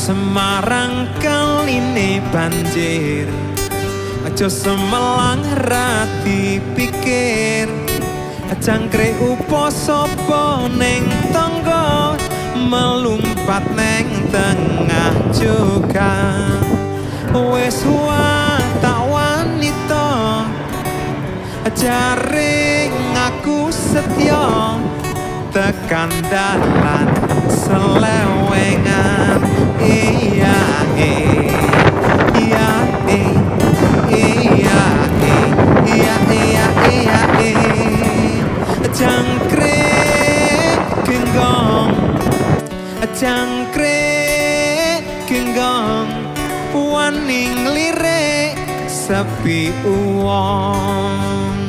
Semarang kaline banjir, aja semelang rati pikir. Jangkrik upo sapa ning tangga, melumpat neng tengah juga. Wes tak wanita, jaring aku setya, tekan dalan selewengan. Iya iya iya iya jangkrik genggong, jangkrik genggong, waning lirik sepi uwong.